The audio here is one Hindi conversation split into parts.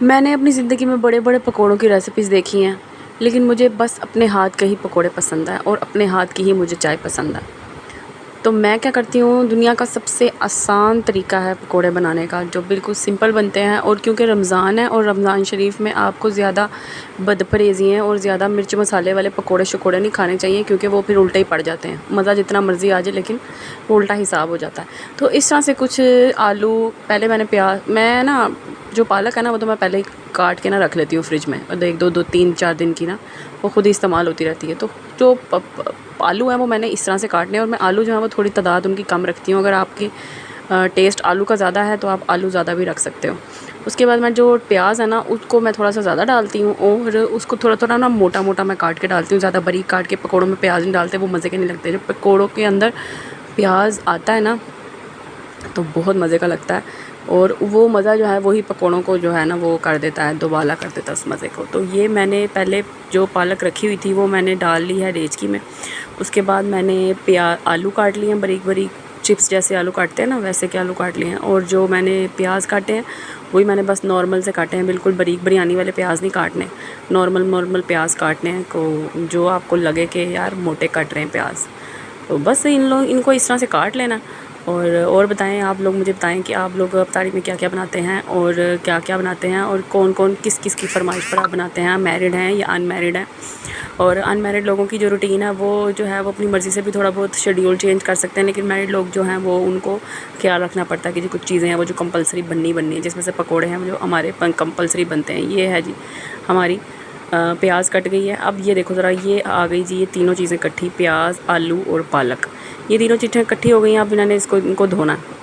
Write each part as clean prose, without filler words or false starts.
मैंने अपनी ज़िंदगी में बड़े बड़े पकौड़ों की रेसिपीज़ देखी हैं, लेकिन मुझे बस अपने हाथ के ही पकौड़े पसंद हैं और अपने हाथ की ही मुझे चाय पसंद है। तो मैं क्या करती हूँ, दुनिया का सबसे आसान तरीका है पकोड़े बनाने का, जो बिल्कुल सिंपल बनते हैं। और क्योंकि रमज़ान है और रमज़ान शरीफ में आपको ज़्यादा बदपरहेज़ी हैं और ज़्यादा मिर्च मसाले वाले पकोड़े शकोड़े नहीं खाने चाहिए, क्योंकि वो फिर उल्टे ही पड़ जाते हैं। मज़ा जितना मर्ज़ी आ जाए, लेकिन वो उल्टा हिसाब हो जाता है। तो इस तरह से कुछ आलू, पहले मैंने मैं ना जो पालक है ना, वो तो मैं पहले ही काट के ना रख लेती हूँ फ्रिज में, और 1-2-3-4 दिन की ना वो खुद ही इस्तेमाल होती रहती है। तो जो आलू हैं वो मैंने इस तरह से काटने हैं, और मैं आलू जो है वो थोड़ी तादाद उनकी कम रखती हूँ। अगर आपकी टेस्ट आलू का ज़्यादा है तो आप आलू ज़्यादा भी रख सकते हो। उसके बाद मैं जो प्याज है ना, उसको मैं थोड़ा सा ज़्यादा डालती हूँ, और उसको थोड़ा थोड़ा ना मोटा मोटा मैं काट के डालती हूँ। ज़्यादा बारीक काट के पकौड़ों में प्याज नहीं डालते, वो मज़े के नहीं लगते। जब पकौड़ों के अंदर प्याज आता है ना, तो बहुत मज़े का लगता है, और वो मज़ा जो है वही पकौड़ों को जो है ना वो कर देता है, दोबाला कर देता है उस मज़े को। तो ये मैंने पहले जो पालक रखी हुई थी वो मैंने डाल ली है देचकी में। उसके बाद मैंने आलू काट लिए हैं, बारीक बारीक चिप्स जैसे आलू काटते हैं ना, वैसे के आलू काट लिए हैं। और जो मैंने प्याज काटे हैं वही मैंने बस नॉर्मल से काटे हैं, बिल्कुल बारीक बिरयानी वाले प्याज नहीं काटने, नॉर्मल नॉर्मल प्याज काटने हैं को, जो आपको लगे कि यार मोटे कट रहे हैं प्याज। तो बस इनको इस तरह से काट लेना। और बताएं, आप लोग मुझे बताएं कि आप लोग इफ्तारी में क्या क्या बनाते हैं, और क्या क्या बनाते हैं, और कौन कौन किस किस की फरमाइश पर आप बनाते हैं, मैरिड हैं या अनमैरिड हैं। और अनमैरिड लोगों की जो रूटीन है वो जो है वो अपनी मर्ज़ी से भी थोड़ा बहुत शेड्यूल चेंज कर सकते हैं, लेकिन मैरिड लोग जो हैं वो उनको ख्याल रखना पड़ता है कि जी कुछ चीज़ें हैं वो जो कंपलसरी बननी है, जिसमें से पकौड़े हैं जो हमारे कंपलसरी बनते हैं। ये है जी हमारी प्याज कट गई है। अब ये देखो ज़रा, ये आ गई जी, ये तीनों चीज़ें इकट्ठी, प्याज आलू और पालक, ये तीनों चीज़ें इकट्ठी हो गई हैं। अब मैंने इनको धोना है।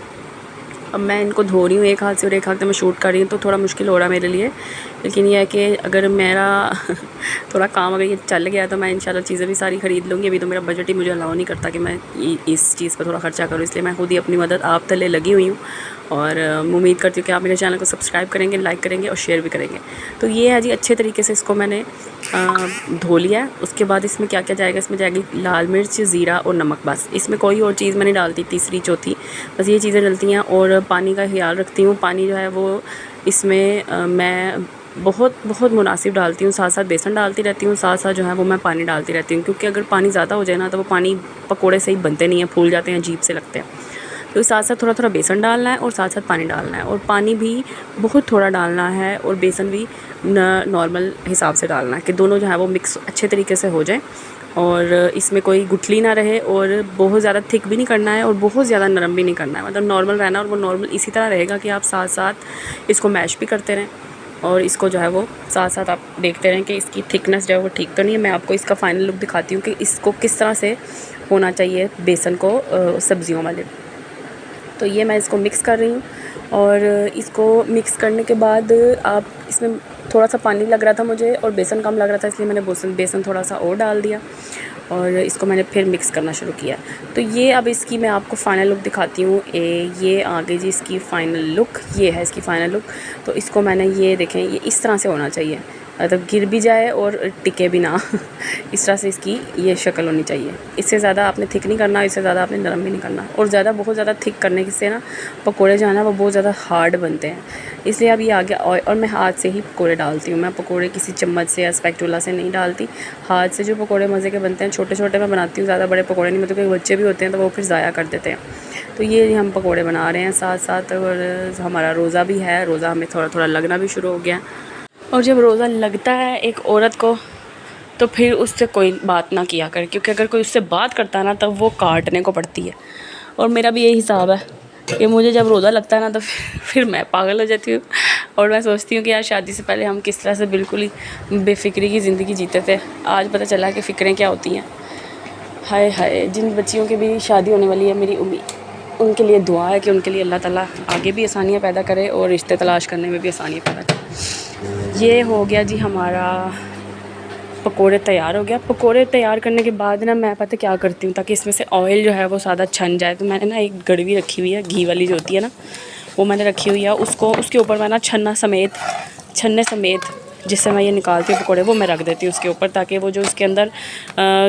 अब मैं इनको धो रही हूँ एक हाथ से और एक हाथ से मैं शूट कर रही हूँ, तो थोड़ा मुश्किल हो रहा है मेरे लिए। लेकिन यह है कि अगर मेरा थोड़ा काम अगर ये चल गया तो मैं इंशाल्लाह चीज़ें भी सारी ख़रीद लूँगी। अभी तो मेरा बजट ही मुझे अलाउ नहीं करता कि मैं इस चीज़ पर थोड़ा ख़र्चा करूँ, इसलिए मैं खुद ही अपनी मदद आप तले लगी हुई हूँ। और उम्मीद करती हूँ कि आप मेरे चैनल को सब्सक्राइब करेंगे, लाइक करेंगे और शेयर भी करेंगे। तो ये है जी, अच्छे तरीके से इसको मैंने धो लिया है। उसके बाद इसमें क्या क्या जाएगा, इसमें जाएगी लाल मिर्च, ज़ीरा और नमक, बस। इसमें कोई और चीज़ मैं नहीं डालती, तीसरी चौथी, बस ये चीज़ें डलती हैं। और पानी का ख्याल रखती हूँ, पानी जो है वो इसमें मैं बहुत बहुत मुनासिब डालती हूँ। साथ साथ बेसन डालती रहती हूँ, साथ साथ जो है वो मैं पानी डालती रहती हूँ, क्योंकि अगर पानी ज़्यादा हो जाए ना तो वो पानी पकोड़े सही बनते नहीं हैं, फूल जाते हैं, अजीब से लगते हैं। तो साथ साथ थोड़ा थोड़ा बेसन डालना है और साथ साथ पानी डालना है, और पानी भी बहुत थोड़ा डालना है और बेसन भी नॉर्मल हिसाब से डालना है, कि दोनों जो है वो मिक्स अच्छे तरीके से हो जाए, और इसमें कोई गुठली ना रहे, और बहुत ज़्यादा थिक भी नहीं करना है और बहुत ज़्यादा नरम भी नहीं करना है, मतलब नॉर्मल रहना। और वो नॉर्मल इसी तरह रहेगा कि आप साथ साथ इसको मैश भी करते रहें, और इसको जो है वो साथ साथ आप देखते रहें कि इसकी थिकनेस जो है वो ठीक तो नहीं है। मैं आपको इसका फाइनल लुक दिखाती हूँ कि इसको किस तरह से होना चाहिए बेसन को सब्जियों वाले। तो ये मैं इसको मिक्स कर रही हूँ, और इसको मिक्स करने के बाद आप इसमें थोड़ा सा पानी लग रहा था मुझे और बेसन कम लग रहा था, इसलिए मैंने बेसन थोड़ा सा और डाल दिया, और इसको मैंने फिर मिक्स करना शुरू किया। तो ये अब इसकी मैं आपको फ़ाइनल लुक दिखाती हूँ। ये आ गई जी इसकी फ़ाइनल लुक, ये है इसकी फ़ाइनल लुक। तो इसको मैंने, ये देखें, ये इस तरह से होना चाहिए, मतलब गिर भी जाए और टिके भी ना इस तरह से इसकी ये शक्ल होनी चाहिए। इससे ज़्यादा आपने थिक नहीं करना, इससे ज़्यादा आपने नरम भी नहीं करना, और बहुत ज़्यादा थिक करने से ना पकोड़े जो है ना वो बहुत ज़्यादा हार्ड बनते हैं। इसलिए अब ये आ गया, और मैं हाथ से ही पकोड़े डालती हूँ। मैं पकोड़े किसी चम्मच से या स्पैचुला से नहीं डालती, हाथ से जो पकोड़े मज़े के बनते हैं, छोटे छोटे मैं बनाती हूँ, ज़्यादा बड़े पकोड़े नहीं, मतलब कई बच्चे भी होते हैं तो वो फिर ज़ाया कर देते हैं। तो ये हम पकोड़े बना रहे हैं साथ साथ, और हमारा रोज़ा भी है, रोज़ा हमें थोड़ा थोड़ा लगना भी शुरू हो गया। और जब रोज़ा लगता है एक औरत को, तो फिर उससे कोई बात ना किया करे, क्योंकि अगर कोई उससे बात करता है ना तब वो काटने को पड़ती है। और मेरा भी यही हिसाब है कि मुझे जब रोज़ा लगता है ना तो फिर मैं पागल हो जाती हूँ, और मैं सोचती हूँ कि यार शादी से पहले हम किस तरह से बिल्कुल ही बेफिक्री की ज़िंदगी जीते थे। आज पता चला कि फ़िक्रें क्या होती हैं। हाय हाय, जिन बच्चियों की भी शादी होने वाली है, मेरी उम्मीद उनके लिए दुआ है कि उनके लिए अल्लाह ताला आगे भी आसानियाँ पैदा करे और रिश्ते तलाश करने में भी आसानियाँ पैदा करे। ये हो गया जी हमारा पकोड़े तैयार हो गया। पकोड़े तैयार करने के बाद ना मैं पता क्या करती हूँ, ताकि इसमें से ऑयल जो है वो सादा छन जाए, तो मैंने ना एक गड़वी रखी हुई है, घी वाली जो होती है ना, वो मैंने रखी हुई है। उसके ऊपर मैं ना छन्ने समेत जिससे मैं ये निकालती हूँ पकोड़े, वो मैं रख देती हूँ उसके ऊपर, ताकि वो जो उसके अंदर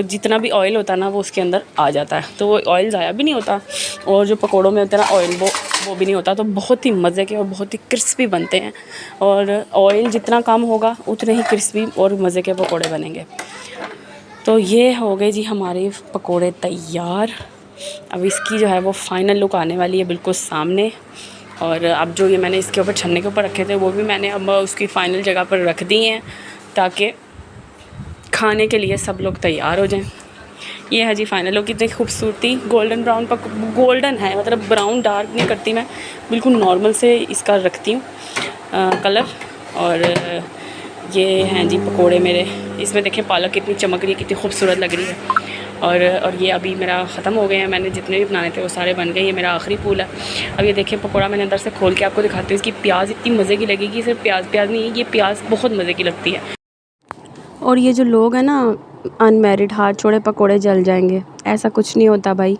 जितना भी ऑयल होता है ना वो उसके अंदर आ जाता है, तो वो ऑयल ज़ाया भी नहीं होता, और जो पकोड़ों में होता है ना ऑयल वो भी नहीं होता। तो बहुत ही मज़े के और बहुत ही क्रिस्पी बनते हैं, और ऑयल जितना कम होगा उतने ही क्रिस्पी और मज़े के पकोड़े बनेंगे। तो ये हो गए जी हमारे पकोड़े तैयार। अब इसकी जो है वो फ़ाइनल लुक आने वाली है बिल्कुल सामने। और अब जो ये मैंने इसके ऊपर छन्ने के ऊपर रखे थे वो भी मैंने अब उसकी फ़ाइनल जगह पर रख दिए हैं, ताकि खाने के लिए सब लोग तैयार हो जाएं। ये है जी फ़ाइनल लुक। कितनी खूबसूरती गोल्डन ब्राउन गोल्डन है, मतलब ब्राउन डार्क नहीं करती मैं, बिल्कुल नॉर्मल से इसका रखती हूँ कलर। और ये हैं जी पकोड़े मेरे। इसमें देखें पालक कितनी चमक रही है, कितनी खूबसूरत लग रही है। और ये अभी मेरा ख़त्म हो गए हैं, मैंने जितने भी बनाने थे वो सारे बन गए। ये मेरा आखिरी पूल है। अब ये देखें पकोड़ा मैंने अंदर से खोल के आपको दिखाती हूँ। इसकी प्याज इतनी मज़े की लगेगी, सिर्फ प्याज नहीं है, ये प्याज बहुत मज़े की लगती है। और ये जो लोग हैं ना अनमैरिड, हाथ छोड़े पकोड़े जल जाएंगे, ऐसा कुछ नहीं होता भाई।